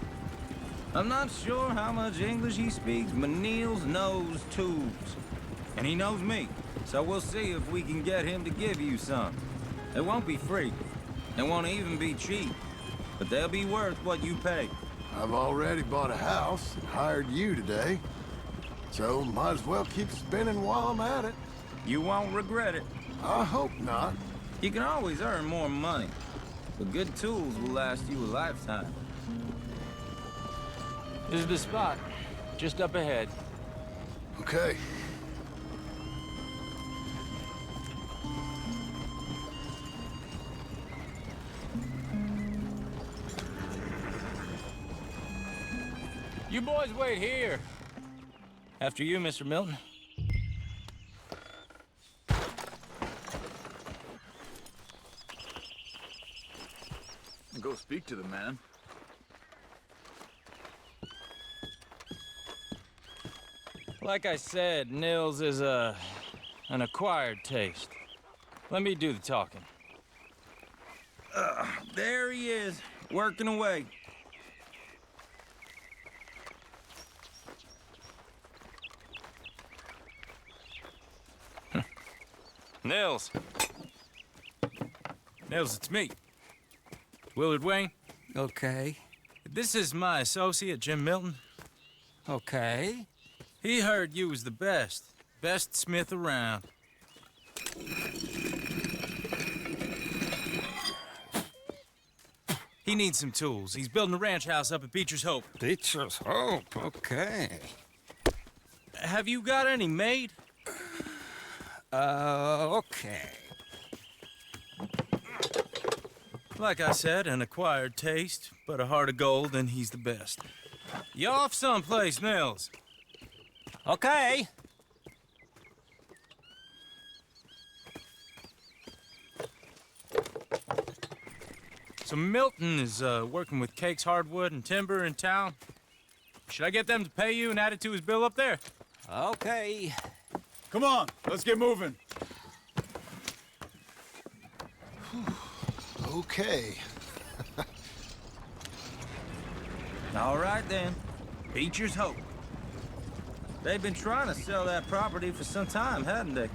I'm not sure how much English he speaks, but Niels knows tools. And he knows me, so we'll see if we can get him to give you some. It won't be free. It won't even be cheap. But they'll be worth what you pay. I've already bought a house and hired you today. So might as well keep spinning while I'm at it. You won't regret it. I hope not. You can always earn more money, but good tools will last you a lifetime. This is the spot, just up ahead. Okay. You boys wait here. After you, Mr. Milton. Go speak to the man. Like I said, Nils is an acquired taste. Let me do the talking. There he is, working away. Nils. Nils, it's me. Willard Wayne. Okay. This is my associate, Jim Milton. Okay. He heard you was the best smith around. He needs some tools. He's building a ranch house up at Beecher's Hope. Beecher's Hope, okay. Have you got any made? Okay. Like I said, an acquired taste, but a heart of gold, and he's the best. You off someplace, Nils? Okay. So Milton is working with Cake's Hardwood and Timber in town. Should I get them to pay you and add it to his bill up there? Okay. Come on, let's get moving. Okay. All right, then. Beecher's Hope. They've been trying to sell that property for some time, hadn't they?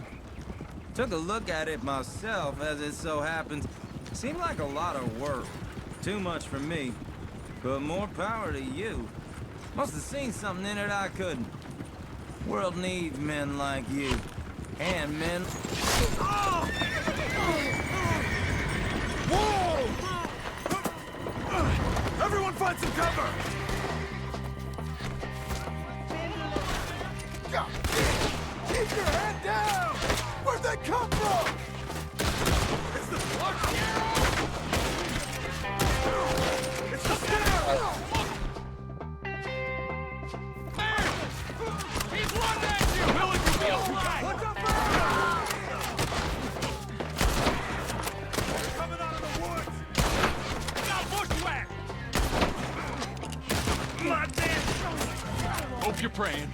Took a look at it myself, as it so happens. Seemed like a lot of work. Too much for me. But more power to you. Must have seen something in it I couldn't. World needs men like you. And men... Whoa! Everyone find some cover! God, keep your head down! Where'd they come from? It's the block! It's the stairs! He's running at you! Will it be able to guide? Watch out for her! They're coming out of the woods! Now bushwhack! My damn! Hope you're praying.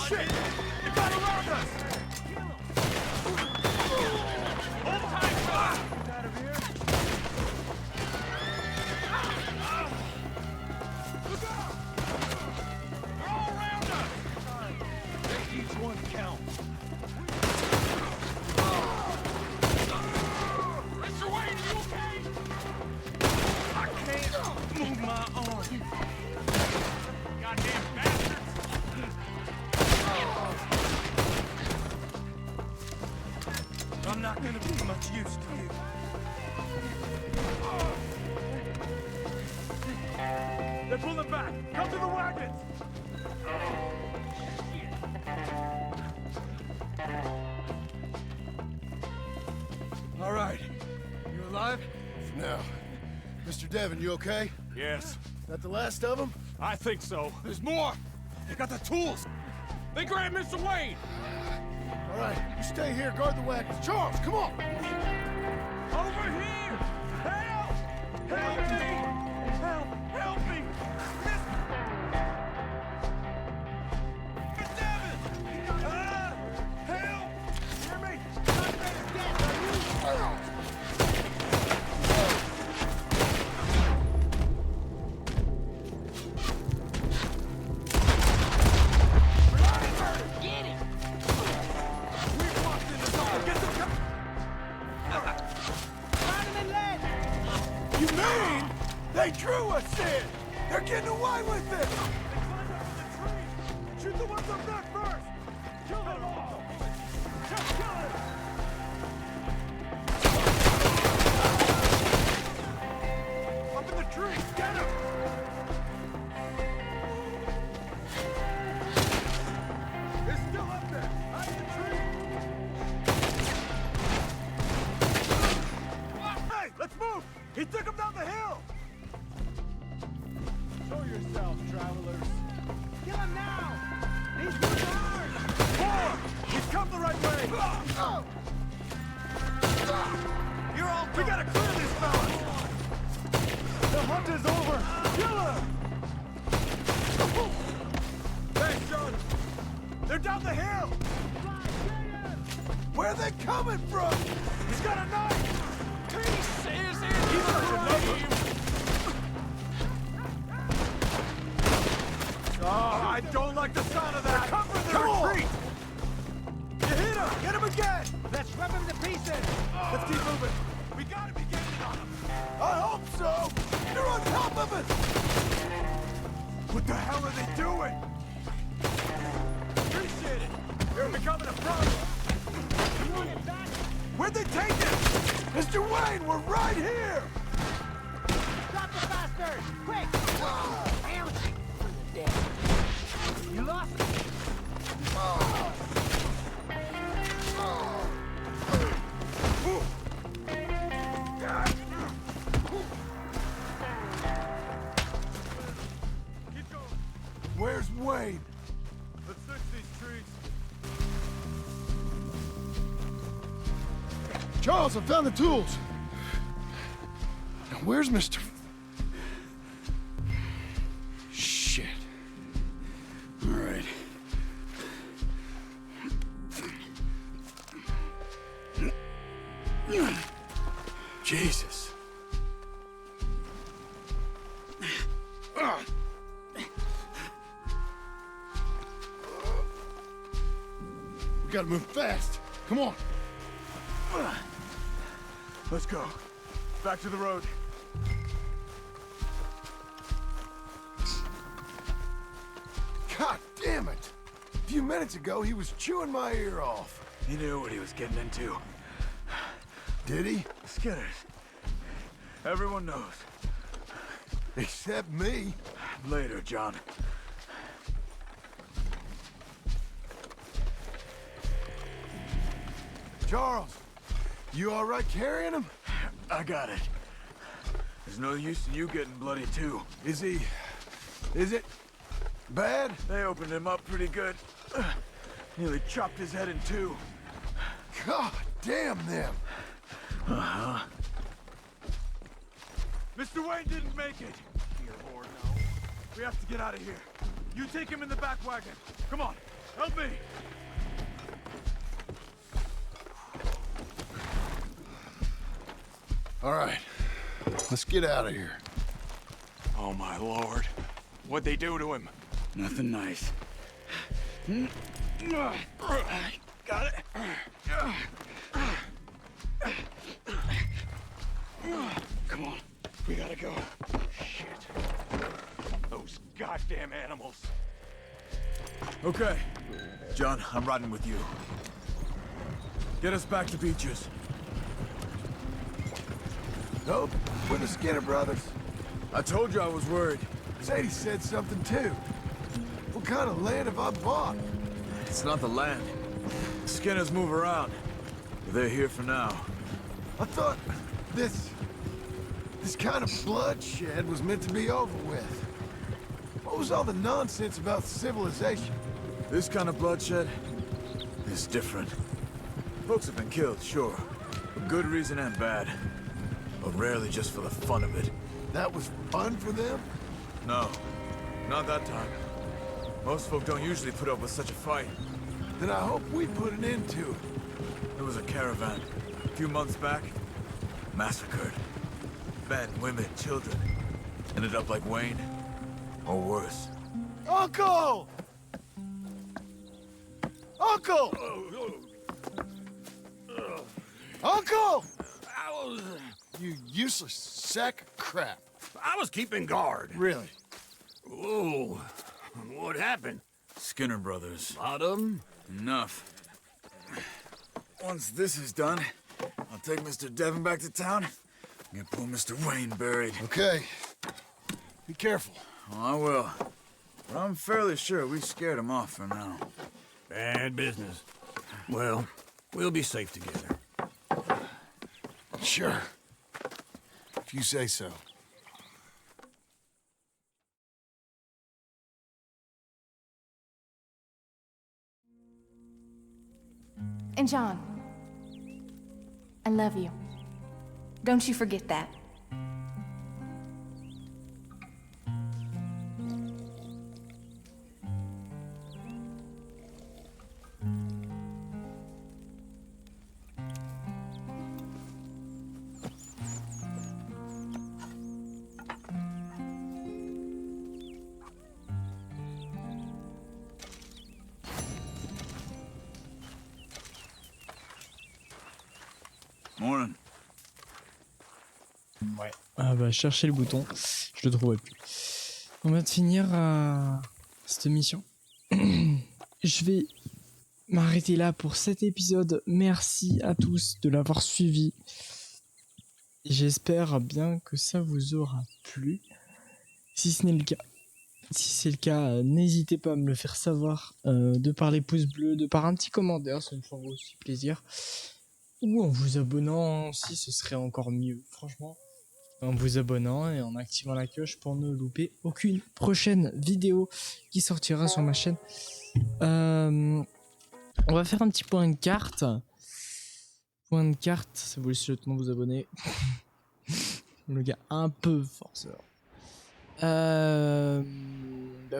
Shit! They got around us! I'm not gonna be much use to you. They're pulling back! Come to the wagons! All right. You alive? No. Mr. Devon, you okay? Yes. That the last of them? I think so. There's more! They got the tools! They grabbed Mr. Wayne! All right, you stay here, guard the wagons. Charles, come on! Over here! Help! Help me! Help! Help me! Mr. Devon! Help! Hear me? Get it! We've locked in the door! Get the You mean they drew us in? They're getting away with it! They climbed up in the tree! Shoot the ones up there first! Kill them all! Just kill it! Up in the tree! Get him! They're still up there! Out of the tree! Hey! Let's move! He took him down the hill! Show yourselves, travelers! Kill him now! These dudes are ours! More! He's come the right way! You're all We gotta clear these fellas! The hunt is over! Kill him! Thanks, John! They're down the hill! Where are they coming from? He's got a knife! Peace is in He's your got a name! Oh, I don't like the sound of that! Cover the retreat! You hit him! Get him again! Let's rip him to pieces! Let's keep moving! We gotta be getting on him! I hope so! You're on top of us! What the hell are they doing? Appreciate it! You're becoming a problem! You want it back? Where'd they take it? Mr. Wayne, we're right here! Stop the bastard! Quick! Damn it! You lost it? Keep going! Where's Wayne? Let's search these trees. Charles, I found the tools. Now, where's Mr. Shit. All right. Jesus. We gotta move fast. Come on. Let's go. Back to the road. God damn it! A few minutes ago, he was chewing my ear off. He knew what he was getting into. Did he? Skinners. Everyone knows. Except me. Later, John. Charles, you all right carrying him? I got it. There's no use in you getting bloody too. Is it bad? They opened him up pretty good. Nearly chopped his head in two. God damn them. Uh-huh. Mr. Wayne didn't make it. Dear Lord, no. We have to get out of here. You take him in the back wagon. Come on, help me. All right, let's get out of here. Oh, my Lord. What'd they do to him? Nothing nice. Got it. Come on. We gotta go. Shit. Those goddamn animals. Okay. John, I'm riding with you. Get us back to Beecher's. Nope, we're the Skinner brothers. I told you I was worried. Sadie said something too. What kind of land have I bought? It's not the land. The Skinners move around. But they're here for now. I thought this kind of bloodshed was meant to be over with. What was all the nonsense about civilization? This kind of bloodshed is different. Folks have been killed, sure. For good reason and bad. But rarely just for the fun of it. That was fun for them? No, not that time. Most folk don't usually put up with such a fight. Then I hope we put an end to it. There was a caravan a few months back. Massacred. Men, women, children. Ended up like Wayne. Or worse. Uncle! Uncle! Uncle! You useless sack of crap. I was keeping guard. Really? Whoa. What happened? Skinner brothers. Lot of them? Enough. Once this is done, I'll take Mr. Devon back to town and get poor Mr. Wayne buried. Okay. Be careful. Oh, I will. But I'm fairly sure we scared him off for now. Bad business. Well, we'll be safe together. Sure. If you say so. And John, I love you. Don't you forget that. Morning. Ouais. Ah bah chercher le bouton, je le trouvais plus. On va finir cette mission. Je vais m'arrêter là pour cet épisode. Merci à tous de l'avoir suivi. J'espère bien que ça vous aura plu. Si ce n'est le cas, si c'est le cas, n'hésitez pas à me le faire savoir, de par les pouces bleus, de par un petit commentaire, ça me fera aussi plaisir. Ou en vous abonnant, si ce serait encore mieux, franchement. En vous abonnant et en activant la cloche pour ne louper aucune prochaine vidéo qui sortira sur ma chaîne. On va faire un petit point de carte. Point de carte, ça vous laisse le temps de vous abonner. Le gars un peu forceur. Bah,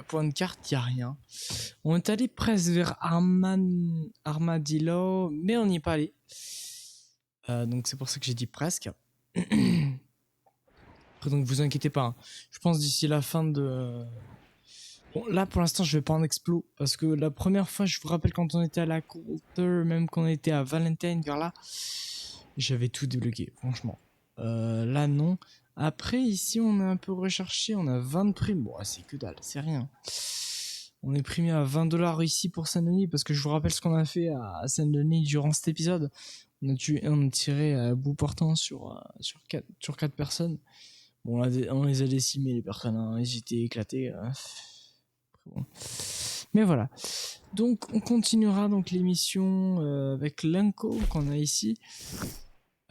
point de carte, y a rien. On est allé presque vers Armadillo, mais on n'y est pas allé. Donc c'est pour ça que j'ai dit presque. Donc vous inquiétez pas, hein. Je pense d'ici la fin de... Bon là pour l'instant je vais pas en explo, parce que la première fois je vous rappelle quand on était à la Coulter, même quand on était à Valentine vers là, j'avais tout débloqué franchement. Là non. Après ici on a un peu recherché, on a 20 primes, bon c'est que dalle, c'est rien. On est primé à 20$ ici pour Saint-Denis, parce que je vous rappelle ce qu'on a fait à Saint-Denis durant cet épisode. On a tiré à bout portant sur 4 personnes. Bon, on les a décimés, les personnes, hein. Ils étaient éclatés. Bon. Mais voilà. Donc, on continuera donc l'émission avec l'inco qu'on a ici.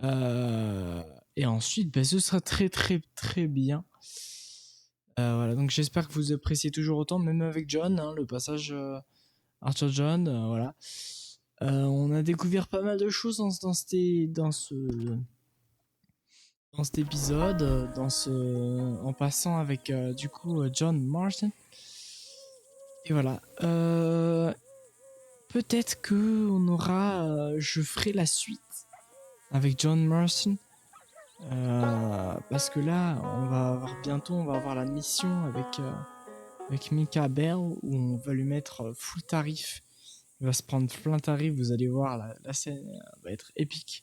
Et ensuite, bah, ce sera très bien. Voilà, donc j'espère que vous appréciez toujours autant, même avec John, hein, le passage Arthur John, voilà. On a découvert pas mal de choses dans cet épisode, en passant avec du coup John Marston. Et voilà. Peut-être que je ferai la suite avec John Marston. Parce que là, on va avoir la mission avec Mika Bell, où on va lui mettre full tarif. Il va se prendre plein tarif, vous allez voir, la scène va être épique.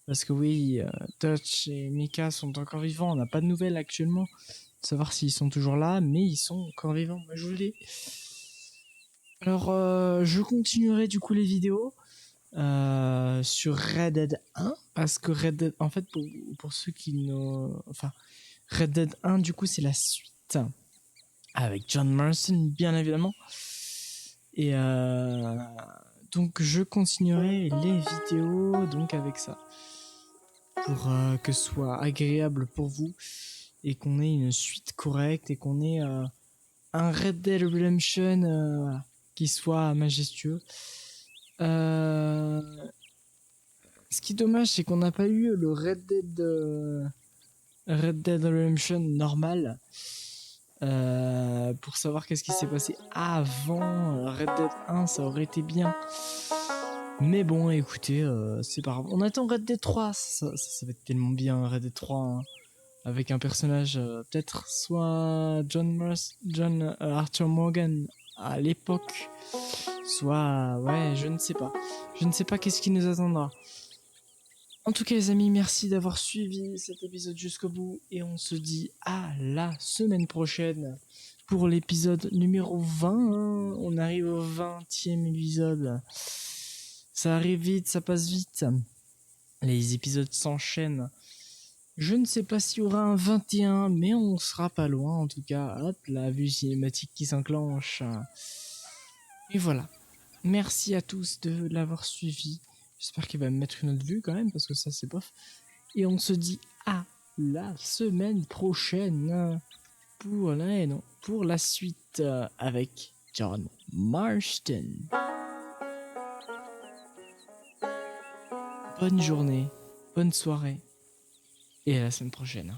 Parce que oui, Dutch et Mika sont encore vivants, on n'a pas de nouvelles actuellement, de savoir s'ils sont toujours là, mais ils sont encore vivants, moi je vous le dis. Alors, je continuerai du coup les vidéos. sur Red Dead 1, parce que Red Dead, en fait, pour ceux qui n'ont... Enfin, Red Dead 1, du coup, c'est la suite, avec John Marston, bien évidemment. Et donc, je continuerai les vidéos donc avec ça, pour que ce soit agréable pour vous, et qu'on ait une suite correcte, et qu'on ait un Red Dead Redemption voilà, qui soit majestueux. Ce qui est dommage, c'est qu'on n'a pas eu le Red Dead Redemption normal, pour savoir qu'est-ce qui s'est passé avant Red Dead 1, ça aurait été bien. Mais bon, écoutez, c'est pas grave. On attend Red Dead 3, ça va être tellement bien, Red Dead 3, hein, avec un personnage, peut-être soit Arthur Morgan à l'époque, soit, ouais, je ne sais pas. Je ne sais pas qu'est-ce qui nous attendra. En tout cas, les amis, merci d'avoir suivi cet épisode jusqu'au bout, et on se dit à la semaine prochaine pour l'épisode numéro 20. Hein. On arrive au 20e épisode. Ça arrive vite, ça passe vite. Les épisodes s'enchaînent. Je ne sais pas s'il y aura un 21, mais on sera pas loin en tout cas. Hop, la vue cinématique qui s'enclenche. Et voilà. Merci à tous de l'avoir suivi. J'espère qu'il va me mettre une autre vue quand même, parce que ça c'est bof. Et on se dit à la semaine prochaine pour la suite avec John Marston. Bonne journée, bonne soirée, et à la semaine prochaine.